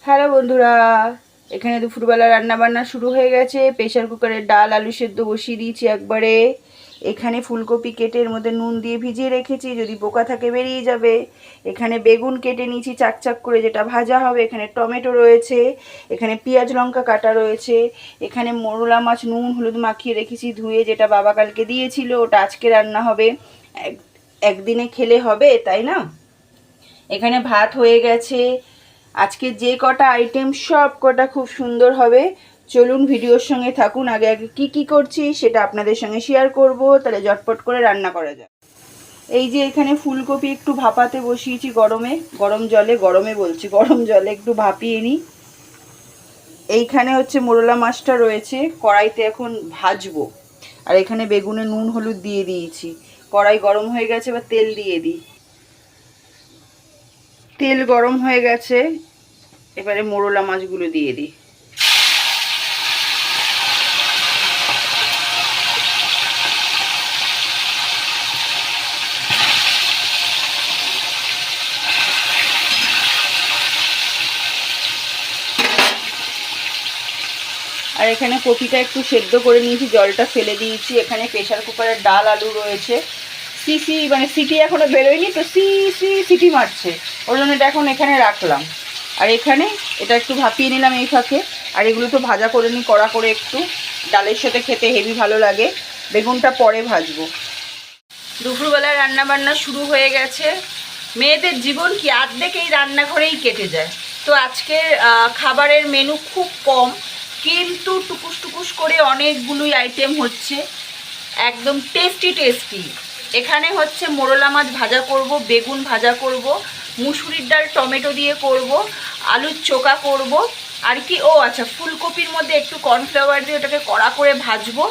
Hello বন্ধুরা, এখানে দুপুরবেলা রান্না বান্না শুরু হয়ে গেছে। প্রেশার কুকারে ডাল আলু সেদ্ধ বসিয়ে দিয়েছি একবারে। এখানে ফুলকপি কেটে এর মধ্যে নুন দিয়ে ভিজিয়ে রেখেছি, যদি পোকা থাকে বেরিয়ে যাবে। এখানে বেগুন কেটে নিয়েছি চাক চাক করে, যেটা ভাজা হবে। এখানে টমেটো রয়েছে, এখানে পেঁয়াজ লঙ্কা কাটা রয়েছে। এখানে মোরলা মাছ নুন হলুদ মাখিয়ে রেখেছি ধুয়ে, যেটা বাবা কালকে দিয়েছিল, ওটা আজকে রান্না হবে। একদিনে খেলে হবে, তাই না? এখানে ভাত হয়ে গেছে। আজকে যে কটা আইটেম সব কটা খুব সুন্দর হবে। চলুন ভিডিওর সঙ্গে থাকুন। আগে আগে কি করছি সেটা আপনাদের সঙ্গে শেয়ার করব, তাহলে ঝটপট করে রান্না করা যায়। এই যে এখানে ফুলকপি একটু ভাপাতে বসিয়েছি গরম জলে একটু ভাপিয়ে নিই। এইখানে হচ্ছে মোরলা মাছটা রয়েছে, কড়াইতে এখন ভাজবো। আর এখানে বেগুনে নুন হলুদ দিয়ে দিয়েছি। কড়াই গরম হয়ে গেছে, এবার তেল দিয়ে দিই। তেল গরম হয়ে গেছে, এবারে মোরলা মাছগুলো দিয়ে দিই। আর এখানে কপিটা একটু সেদ্ধ করে নিয়েছি, জলটা ফেলে দিয়েছি। এখানে প্রেশার কুকারের ডাল আলু রয়েছে। সিটি এখনো বেরোয়নি তো, সিটি মারছে, ওই জন্য এটা এখন এখানে রাখলাম। আর এখানে এটা একটু ভাপিয়ে নিলাম এই ফাঁকে। আর এগুলো তো ভাজা করে নিই কড়া করে, একটু ডালের সাথে খেতে হেভি ভালো লাগে। বেগুনটা পরে ভাজবো। দুপুরবেলায় রান্না বান্না শুরু হয়ে গেছে। মেয়েদের জীবন কি অর্ধেক এই রান্নাঘরেই কেটে যায়। তো আজকে খাবারের মেনু খুব কম, কিন্তু টুকুস টুকুস করে অনেকগুলোই আইটেম হচ্ছে, একদম টেস্টি। এখানে হচ্ছে মোরলা মাছ ভাজা করব, বেগুন ভাজা করব, মুসুরির ডাল টমেটো দিয়ে করব, আলুর চোখা করব, আর কি আচ্ছা ফুলকপির মধ্যে একটু কর্নফ্লাওয়ার দিয়ে ওটাকে কড়া করে ভাজবো।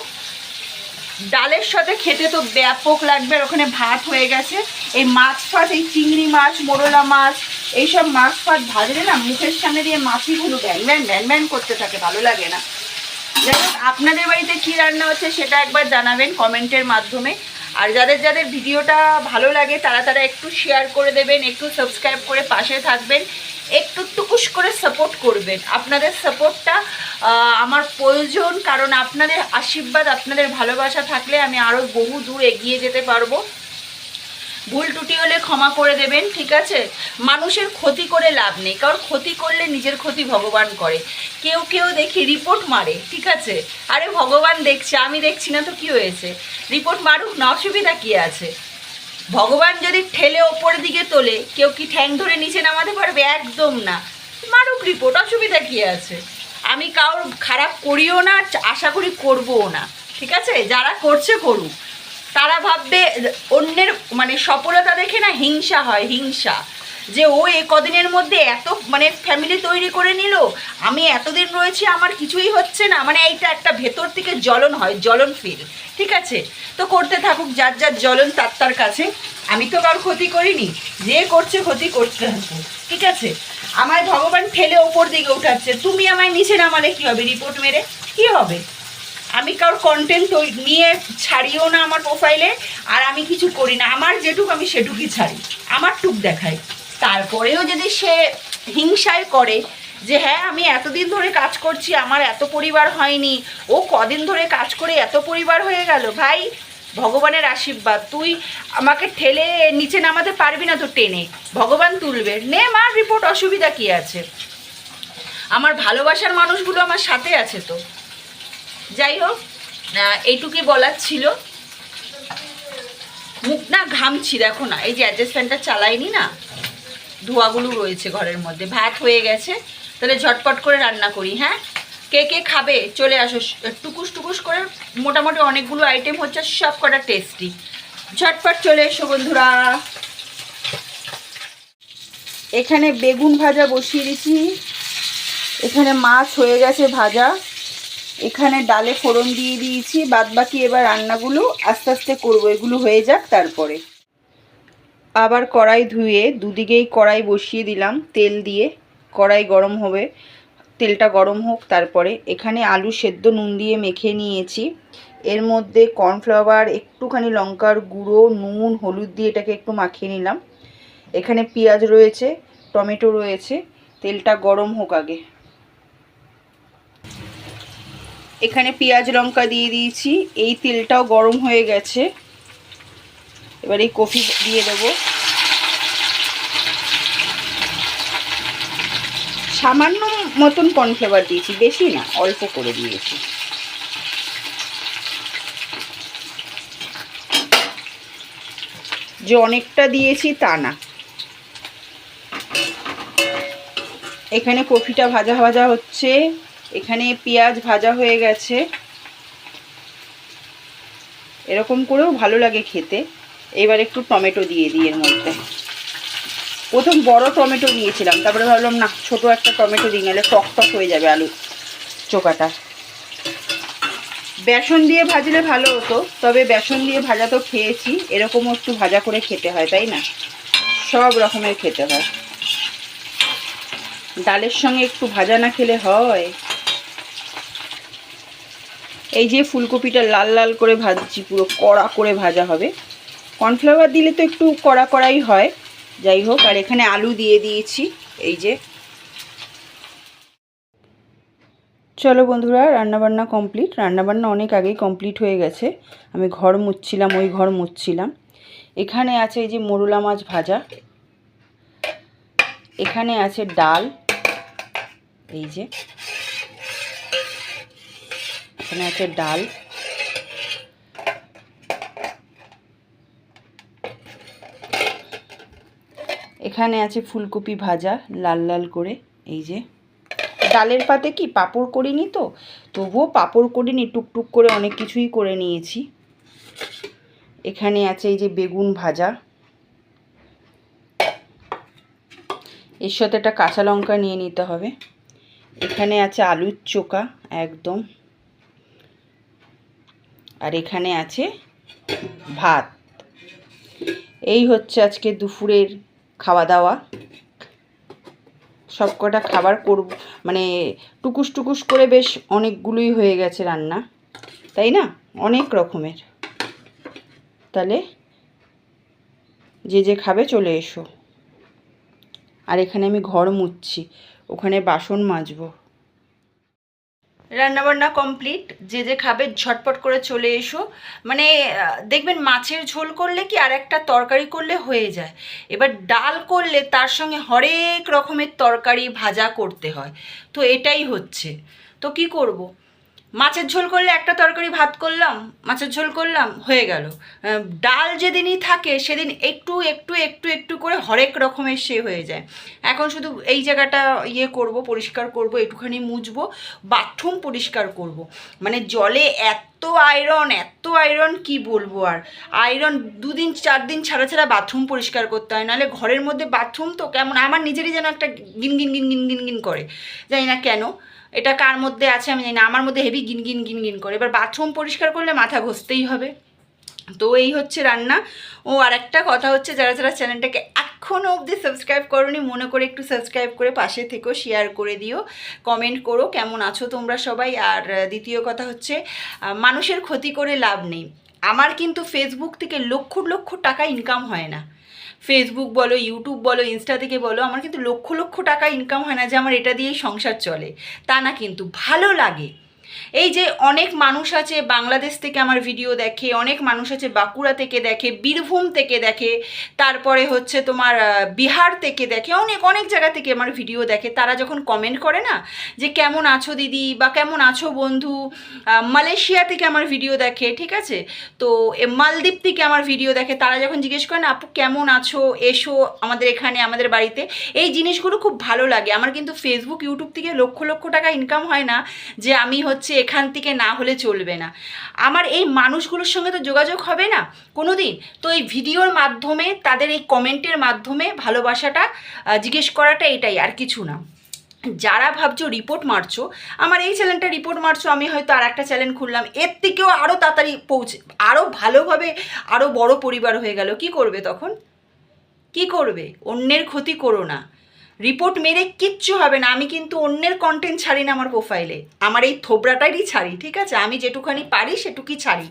ডালের সাথে খেতে তো ব্যাপক লাগবে। আর ওখানে ভাত হয়ে গেছে। এই মাছ ফাছ, এই চিংড়ি মাছ মোরলা মাছ, এইসব মাছ ফাছ ভাজলে না মুখের সামনে দিয়ে মাছিগুলো ব্যান করতে থাকে, ভালো লাগে না। যাই হোক, আপনাদের বাড়িতে কী রান্না হচ্ছে সেটা একবার জানাবেন কমেন্টের মাধ্যমে। আর যাদের যাদের ভিডিওটা ভালো লাগে তারা একটু শেয়ার করে দেবেন, একটু সাবস্ক্রাইব করে পাশে থাকবেন, একটু টুকুস করে সাপোর্ট করবেন। আপনাদের সাপোর্টটা আমার প্রয়োজন, কারণ আপনাদের আশীর্বাদ আপনাদের ভালোবাসা থাকলে আমি আরও বহু দূর এগিয়ে যেতে পারবো। ভুল ত্রুটি হলে ক্ষমা করে দেবেন, ঠিক আছে? মানুষের ক্ষতি করে লাভ নেই, কারণ ক্ষতি করলে নিজের ক্ষতি ভগবান করে। কেউ দেখি রিপোর্ট মারে, ঠিক আছে? আরে ভগবান দেখছে, আমি দেখছি না তো কি হয়েছে? রিপোর্ট মারুক না, অসুবিধা কী আছে? ভগবান যদি ঠেলে ওপরের দিকে তোলে, কেউ কি ঠ্যাং ধরে নিচে নামাতে পারবে? একদম না। মারুক রিপোর্ট, অসুবিধা কী আছে? আমি কারোর খারাপ করিও না, আশা করি করবও না, ঠিক আছে? যারা করছে করুক। তারা ভাববে অন্যের মানে সফলতা দেখে না হিংসা হয়, হিংসা, যে ও এ কদিনের মধ্যে এত ফ্যামিলি তৈরি করে নিল, আমি এতদিন রয়েছি আমার কিছুই হচ্ছে না, এইটা একটা ভেতর থেকে জ্বলন হয়, জ্বলন ফিল, ঠিক আছে? তো করতে থাকুক, যার যার জ্বলন তার কাছে। আমি তো কারোর ক্ষতি করিনি, যে করছে ক্ষতি করতে থাকুক, ঠিক আছে? আমায় ভগবান ঠেলে ওপর দিকে উঠাচ্ছে, তুমি আমায় নিচে নামালে কী হবে? রিপোর্ট মেরে কী হবে? আমি কারোর কন্টেন্ট নিয়ে ছাড়িও না আমার প্রোফাইলে, আর আমি কিছু করি না। আমার যেটুক আমি সেটুকুই ছাড়ি, আমার টুক দেখাই। তারপরেও যদি সে হিংসায় করে যে হ্যাঁ আমি এতদিন ধরে কাজ করছি, আমার এত পরিবার হয়নি, ও কদিন ধরে কাজ করে এত পরিবার হয়ে গেল, ভাই ভগবানের আশীর্বাদ, তুই আমাকে ঠেলে নিচে নামাতে পারবি না তো, টেনে ভগবান তুলবে, নে মার রিপোর্ট, অসুবিধা কী আছে? আমার ভালোবাসার মানুষগুলো আমার সাথে আছে তো। যাই হোক, এইটুকুই বলার ছিল। মুখ না ঘামছি, দেখো না, এই যে অ্যাডজাস্ট ফ্যানটা চালাইনি না, ধোঁয়াগুলো রয়েছে ঘরের মধ্যে। ভাত হয়ে গেছে, তাহলে ঝটপট করে রান্না করি। হ্যাঁ, কে খাবে চলে আসো। টুকুস করে মোটামুটি অনেকগুলো আইটেম হচ্ছে, সব কটা টেস্টি। ঝটপট চলে এসো বন্ধুরা। এখানে বেগুন ভাজা বসিয়ে দিচ্ছি, এখানে মাছ হয়ে গেছে ভাজা, এখানে ডালে ফোড়ন দিয়ে দিয়েছি। বাদবাকি এবার রান্নাগুলো আস্তে আস্তে করবো, এগুলো হয়ে যাক তারপরে। আবার কড়াই ধুয়ে দুদিকেই কড়াই বসিয়ে দিলাম তেল দিয়ে, কড়াই গরম হবে, তেলটা গরম হোক তারপরে। এখানে আলু সেদ্ধ নুন দিয়ে মেখে নিয়েছি, এর মধ্যে কর্নফ্লাওয়ার, একটুখানি লঙ্কার গুঁড়ো, নুন হলুদ দিয়ে এটাকে একটু মাখিয়ে নিলাম। এখানে পেঁয়াজ রয়েছে, টমেটো রয়েছে, তেলটা গরম হোক আগে। এখানে পেঁয়াজ লঙ্কা দিয়ে দিয়েছি, এই তেলটাও গরম হয়ে গেছে। এবার এই কফি দিয়ে দেবো। সামান্য মতন কর্নফ্লাওয়ার দিয়েছি, বেশি না, অল্প করে দিয়েছি। যে অনেকটা দিয়েছি তা না। এখানে কফিটা ভাজা ভাজা হচ্ছে, এখানে পেঁয়াজ ভাজা হয়ে গেছে। এরকম করেও ভালো লাগে খেতে। এবার একটু টমেটো দিয়ে দিই এর মধ্যে। প্রথম বড় টমেটো নিয়েছিলাম, তারপরে ভাবলাম না, ছোট একটা টমেটো দিই, নাহলে টক টক হয়ে যাবে আলু চোখাটা। বেসন দিয়ে ভাজলে ভালো হতো, তবে বেসন দিয়ে ভাজা তো খেয়েছি, এরকমও একটু ভাজা করে খেতে হয়, তাই না? সব রকমের খেতে হয়, ডালের সঙ্গে একটু ভাজা না খেলে হয়? এই যে ফুলকপিটা লাল লাল করে ভাজছি, পুরো কড়া করে ভাজা হবে। কর্নফ্লাওয়ার দিলে তো একটু কড়া কড়াই হয়, যাই হোক। আর এখানে আলু দিয়ে দিয়েছি। এই যে, চলো বন্ধুরা, রান্নাবান্না কমপ্লিট। রান্নাবান্না অনেক আগেই কমপ্লিট হয়ে গেছে। আমি ঘর মুছছিলাম, ওই ঘর মুছছিলাম। এখানে আছে এই যে মোরলা মাছ ভাজা, এখানে আছে ডাল, এই যে এখানে আছে ডাল, এখানে আছে ফুলকপি ভাজা লাল লাল করে। এই যে ডালের পাতে কি পাঁপড় করিনি, তো তবুও পাঁপড় করিনি, টুকটুক করে অনেক কিছুই করে নিয়েছি। এখানে আছে এই যে বেগুন ভাজা, এর সাথে একটা কাঁচা লঙ্কা নিয়ে নিতে হবে। এখানে আছে আলুর চোখা একদম, আর এখানে আছে ভাত। এই হচ্ছে আজকে দুপুরের খাওয়া দাওয়া। সব কটা খাবার করব, মানে টুকুস টুকুস করে বেশ অনেকগুলোই হয়ে গেছে রান্না, তাই না? অনেক রকমের। তাহলে যে যে খাবে চলে এসো। আর এখানে আমি ঘর মুছছি, ওখানে বাসন মাজবো। রান্নাবান্না কমপ্লিট, যে যে খাবে ঝটপট করে চলে এসো। মানে দেখবেন মাছের ঝোল করলে কি আর একটা তরকারি করলে হয়ে যায়, এবার ডাল করলে তার সঙ্গে হরেক রকমের তরকারি ভাজা করতে হয়। তো এটাই হচ্ছে, তো কি করব, মাছের ঝোল করলে একটা তরকারি, ভাত করলাম, মাছের ঝোল করলাম, হয়ে গেল। ডাল যেদিনই থাকে সেদিন একটু একটু একটু একটু করে হরেক রকমের সে হয়ে যায়। এখন শুধু এই জায়গাটা করব, পরিষ্কার করব, একটুখানি মুছবো, বাথরুম পরিষ্কার করব। মানে জলে এত আয়রন, এত আয়রন, কি বলবো আর। আয়রন 2 দিন 4 দিন ছাড়া ছাড়া বাথরুম পরিষ্কার করতে হয়, নাহলে ঘরের মধ্যে বাথরুম তো কেমন আমার নিজেরই যেন একটা গিন গিন গিন গিন গিন গিন করে, জানি না কেন। এটা কার মধ্যে আছে আমি জানি না, আমার মধ্যে হেভি গিন গিন গিন গিন করে। এবার বাথরুম পরিষ্কার করলে মাথা ঘষতেই হবে। তো এই হচ্ছে রান্না। ও আর একটা কথা হচ্ছে, যারা যারা চ্যানেলটাকে এখনও অবধি সাবস্ক্রাইব করোনি, মনে করে একটু সাবস্ক্রাইব করে পাশে থেকো, শেয়ার করে দিও, কমেন্ট করো কেমন আছো তোমরা সবাই। আর দ্বিতীয় কথা হচ্ছে, মানুষের ক্ষতি করে লাভ নেই। আমার কিন্তু ফেসবুক থেকে লক্ষ লক্ষ টাকা ইনকাম হয় না। ফেসবুক বলো, ইউটিউব বলো, ইনস্টা থেকে বলো, আমার কিন্তু লক্ষ লক্ষ টাকা ইনকাম হয় না যে আমার এটা দিয়েই সংসার চলে, তা না। কিন্তু ভালো লাগে। এই যে অনেক মানুষ আছে বাংলাদেশ থেকে আমার ভিডিও দেখে, অনেক মানুষ আছে বাঁকুড়া থেকে দেখে, বীরভূম থেকে দেখে, তারপরে হচ্ছে তোমার বিহার থেকে দেখে, অনেক অনেক জায়গা থেকে আমার ভিডিও দেখে। তারা যখন কমেন্ট করে না যে কেমন আছো দিদি বা কেমন আছো বন্ধু, মালয়েশিয়া থেকে আমার ভিডিও দেখে, ঠিক আছে, তো মালদ্বীপ থেকে আমার ভিডিও দেখে, তারা যখন জিজ্ঞেস করে না আপু কেমন আছো, এসো আমাদের এখানে আমাদের বাড়িতে, এই জিনিসগুলো খুব ভালো লাগে আমার। কিন্তু ফেসবুক ইউটিউব থেকে লক্ষ লক্ষ টাকা ইনকাম হয় না যে আমি হচ্ছে এখান থেকে না হলে চলবে না। আমার এই মানুষগুলোর সঙ্গে তো যোগাযোগ হবে না কোনো দিন। তো এই ভিডিওর মাধ্যমে, তাদের এই কমেন্টের মাধ্যমে ভালোবাসাটা জিজ্ঞেস করাটা, এটাই, আর কিছু না। যারা ভাবছো রিপোর্ট মারছো, আমার এই চ্যানেলটা রিপোর্ট মারছো, আমি হয়তো আর একটা চ্যানেল খুললাম, এর থেকেও আরও তাড়াতাড়ি আরও ভালোভাবে আরও বড় পরিবার হয়ে গেল, কি করবে তখন? কি করবে? অন্যের ক্ষতি করো না। রিপোর্ট মেরে কিচ্ছু হবে না। আমি কিন্তু অন্যের কন্টেন্ট ছাড়ি না আমার প্রোফাইলে, আমার এই থোবরাটারই ছাড়ি, ঠিক আছে? আমি যেটুখানি পারি সেটুকুই ছাড়ি।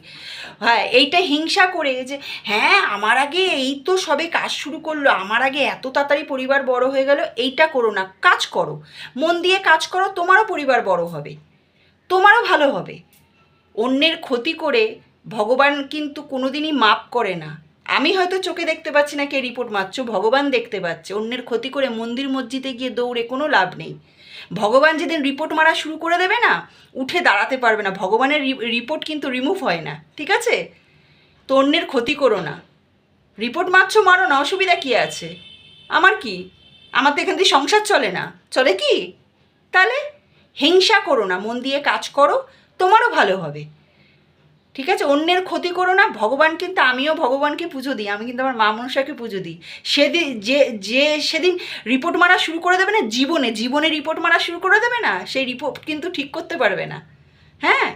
হ্যাঁ, এইটা হিংসা করে যে হ্যাঁ আমার আগে এই তো সবে কাজ শুরু করলো, আমার আগে এত তাড়াতাড়ি পরিবার বড় হয়ে গেল, এইটা করো না। কাজ করো, মন দিয়ে কাজ করো, তোমারও পরিবার বড় হবে, তোমারও ভালো হবে। অন্যের ক্ষতি করে ভগবান কিন্তু কোনোদিনই মাপ করে না। আমি হয়তো চোখে দেখতে পাচ্ছি না কে রিপোর্ট মারছো, ভগবান দেখতে পাচ্ছে। অন্যের ক্ষতি করে মন্দির মসজিদে গিয়ে দৌড়ে কোনো লাভ নেই। ভগবান যেদিন রিপোর্ট মারা শুরু করে দেবে না, উঠে দাঁড়াতে পারবে না। ভগবানের রিপোর্ট কিন্তু রিমুভ হয় না, ঠিক আছে? তো অন্যের ক্ষতি করো না। রিপোর্ট মারছো, মারো না, অসুবিধা কী আছে? আমার কি? আমার তো এখান দিয়ে সংসার চলে না, চলে কি? তাহলে হিংসা করো না, মন দিয়ে কাজ করো, তোমারও ভালো হবে, ঠিক আছে? অন্যের ক্ষতি করো না। ভগবান কিন্তু, আমিও ভগবানকে পুজো দিই, আমি কিন্তু আমার মা মনসাকে পুজো দিই। সেদিন যে সেদিন রিপোর্ট মারা শুরু করে দেবে না, জীবনে রিপোর্ট মারা শুরু করে দেবে না, সেই রিপোর্ট কিন্তু ঠিক করতে পারবে না। হ্যাঁ,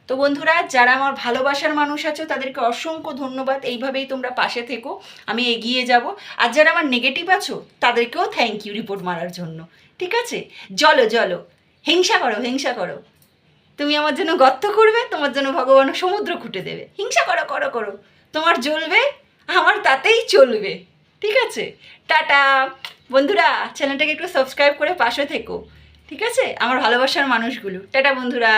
তো বন্ধুরা, যারা আমার ভালোবাসার মানুষ আছো তাদেরকে অসংখ্য ধন্যবাদ। এইভাবেই তোমরা পাশে থেকো, আমি এগিয়ে যাব। আর যারা আমার নেগেটিভ আছো তাদেরকেও থ্যাংক ইউ রিপোর্ট মারার জন্য, ঠিক আছে? জলো হিংসা করো, হিংসা করো। তুমি আমার জন্য গর্ত করবে, তোমার জন্য ভগবান সমুদ্র খুঁটে দেবে। হিংসা করো করো করো, তোমার জ্বলবে, আমার তাতেই চলবে, ঠিক আছে? টাটা বন্ধুরা, চ্যানেলটাকে একটু সাবস্ক্রাইব করে পাশে থেকো, ঠিক আছে? আমার ভালোবাসার মানুষগুলো, টাটা বন্ধুরা।